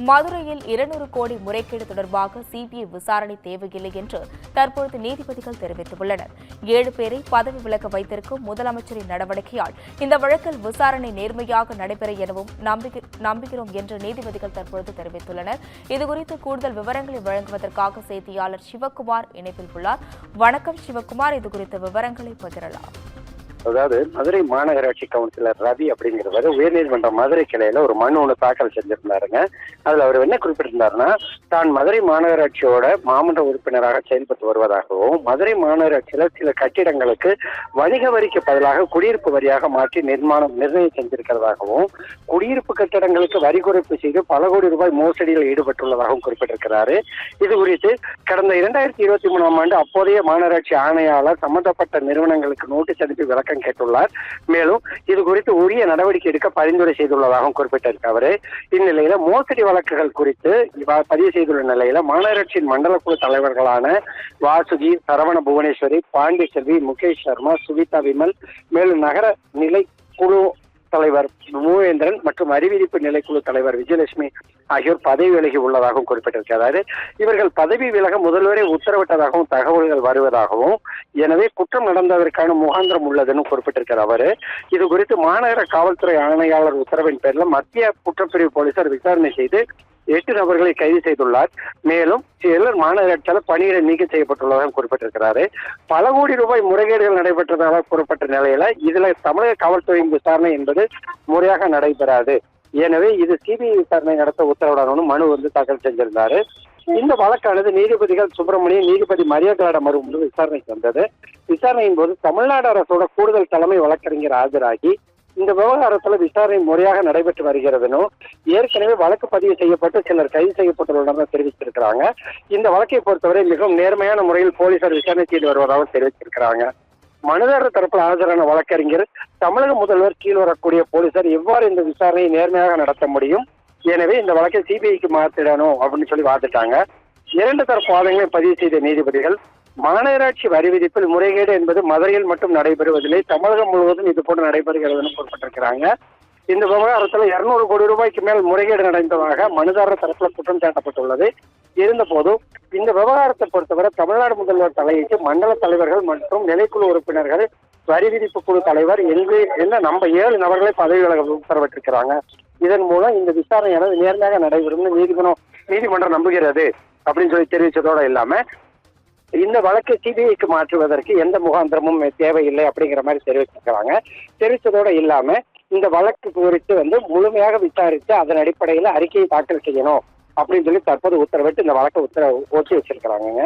மதுரையில் 200 கோடி முறைகேடு தொடர்பாக சிபிஐ விசாரணை தேவையில்லை என்று தற்பொழுது நீதிபதிகள் தெரிவித்துள்ளனர். 7 பேரை பதவி விலக வைத்திருக்கும் முதலமைச்சரின் நடவடிக்கையால் இந்த வழக்கில் விசாரணை நேர்மையாக நடைபெற எனவும் நம்புகிறோம் என்று நீதிபதிகள் தற்பொழுது தெரிவித்துள்ளனர். இதுகுறித்து கூடுதல் விவரங்களை வழங்குவதற்காக செய்தியாளர் சிவக்குமார் இணைப்பில் உள்ளார். வணக்கம் சிவக்குமார், இதுகுறித்த விவரங்களை பகிரலாம். அதாவது மதுரை மாநகராட்சி கவுன்சிலர் ரவி அப்படிங்கிறவர் உயர்நீதிமன்ற மதுரை கிளையில ஒரு மனு ஒன்று தாக்கல் செஞ்சிருந்தாருங்க. அதுல அவர் என்ன குறிப்பிட்டிருந்தாருன்னா, தான் மதுரை மாநகராட்சியோட மாமன்ற உறுப்பினராக செயல்பட்டு வருவதாகவும், மதுரை மாநகராட்சியில சில கட்டிடங்களுக்கு வணிக வரிக்கு பதிலாக குடியிருப்பு வரியாக மாற்றி நிர்ணயம் செஞ்சிருக்கிறதாகவும், குடியிருப்பு கட்டிடங்களுக்கு வரி குறைப்பு செய்து பல கோடி ரூபாய் மோசடியில் ஈடுபட்டுள்ளதாகவும் குறிப்பிட்டிருக்கிறாரு. இது குறித்து கடந்த 2023ஆம் ஆண்டு அப்போதைய மாநகராட்சி ஆணையாளர் சம்பந்தப்பட்ட நிறுவனங்களுக்கு நோட்டீஸ் அனுப்பி விளக்கம் கேட்டுள்ளார். மேலும் இது குறித்து உரிய நடவடிக்கை எடுக்க பரிந்துரை செய்துள்ளதாகவும் குறிப்பிட்டிருக்கிறார். இந்நிலையில மோசடி வழக்குகள் குறித்து பதிவு செய்துள்ள நிலையில மாநகராட்சியின் மண்டல குழு தலைவர்களான வாசுகி, சரவண புவனேஸ்வரி, பாண்டிச்செல்வி, முகேஷ் சர்மா, சுவிதா விமல், மேலும் நகர நிலை குழு தலைவர் மூவேந்திரன் மற்றும் அறிவிப்பு நிலைக்குழு தலைவர் விஜயலட்சுமி ஆகியோர் பதவி விலகி உள்ளதாகவும் குறிப்பிட்டிருக்கிறார். இவர்கள் பதவி விலக முதல்வரே உத்தரவிட்டதாகவும் தகவல்கள் வருவதாகவும், எனவே குற்றம் நடந்ததற்கான முகாந்திரம் உள்ளதுன்னு குறிப்பிட்டிருக்கிறார் அவர். இது குறித்து மாநகர காவல்துறை ஆணையாளர் உத்தரவின் பேரில் மத்திய குற்றப்பிரிவு போலீசார் விசாரணை செய்து 8 நபர்களை கைது செய்துள்ளார். மேலும் சிலர் மாநகராட்சியால் பணியிட நீக்கம் செய்யப்பட்டுள்ளதாக குறிப்பிட்டிருக்கிறாரு. பல கோடி ரூபாய் முறைகேடுகள் நடைபெற்றதாக கூறப்பட்ட நிலையில இதுல தமிழக காவல்துறையின் விசாரணை என்பது முறையாக நடைபெறாது. எனவே இது சிபிஐ விசாரணை நடத்த உத்தரவிடணும்னு மனு தாக்கல் செஞ்சிருந்தாரு. இந்த வழக்கானது நீதிபதிகள் சுப்பிரமணியன், நீதிபதி மரியாதையிடம் முன்பு விசாரணைக்கு வந்தது. விசாரணையின் போது தமிழ்நாடு அரசோட கூடுதல் தலைமை வழக்கறிஞர் ஆஜராகி இந்த விவகாரத்துல விசாரணை முறையாக நடைபெற்று வருகிறதுன்னு, ஏற்கனவே வழக்கு பதிவு செய்யப்பட்டு சிலர் கைது செய்யப்பட்டுள்ளனர் தெரிவித்திருக்கிறாங்க. இந்த வழக்கை பொறுத்தவரை மிகவும் நேர்மையான முறையில் போலீசார் விசாரணை செய்து வருவதாக தெரிவித்திருக்கிறாங்க. மனுதாரர் தரப்பில் ஆஜரான வழக்கறிஞர், தமிழக முதல்வர் கீழ் வரக்கூடிய போலீசார் எவ்வாறு இந்த விசாரணையை நேர்மையாக நடத்த முடியும், எனவே இந்த வழக்கை சிபிஐக்கு மாற்றிடணும் அப்படின்னு சொல்லி வாதிட்டாங்க. 2 தரப்பு வாதங்களையும் பதிவு செய்த நீதிபதிகள், மாநகராட்சி வரி விதிப்பில் முறைகேடு என்பது மதுரையில் மட்டும் நடைபெறுவதில்லை, தமிழகம் முழுவதும் இது போன்று நடைபெறுகிறதுன்னு குறிப்பிட்டிருக்கிறாங்க. இந்த விவகாரத்தில் 200 கோடி ரூபாய்க்கு மேல் முறைகேடு நடந்ததாக மனுதாரர் தரப்பில் குற்றம் சாட்டப்பட்டுள்ளது. இருந்த போதும் இந்த விவகாரத்தை பொறுத்தவரை தமிழ்நாடு முதல்வர் தலையிட்டு மண்டல தலைவர்கள் மற்றும் நிலைக்குழு உறுப்பினர்கள், வரி விதிப்பு குழு தலைவர் நம்ம 7 நபர்களை பதவி விலக உத்தரவிட்டிருக்கிறாங்க. இதன் மூலம் இந்த விசாரணையானது நேர்மையாக நடைபெறும் நீதிமன்றம் நம்புகிறது அப்படின்னு சொல்லி தெரிவித்ததோட இல்லாம இந்த வழக்கை சிபிஐக்கு மாற்றுவதற்கு எந்த முகாந்திரமும் தேவையில்லை அப்படிங்கிற மாதிரி தெரிவித்ததோட இல்லாம இந்த வழக்கு குறித்து முழுமையாக விசாரித்து அதன் அடிப்படையில் அறிக்கையை தாக்கல் செய்யணும் அப்படின்னு சொல்லி தற்போது உத்தரவிட்டு இந்த வழக்கை ஒத்தி வச்சிருக்கிறாங்க.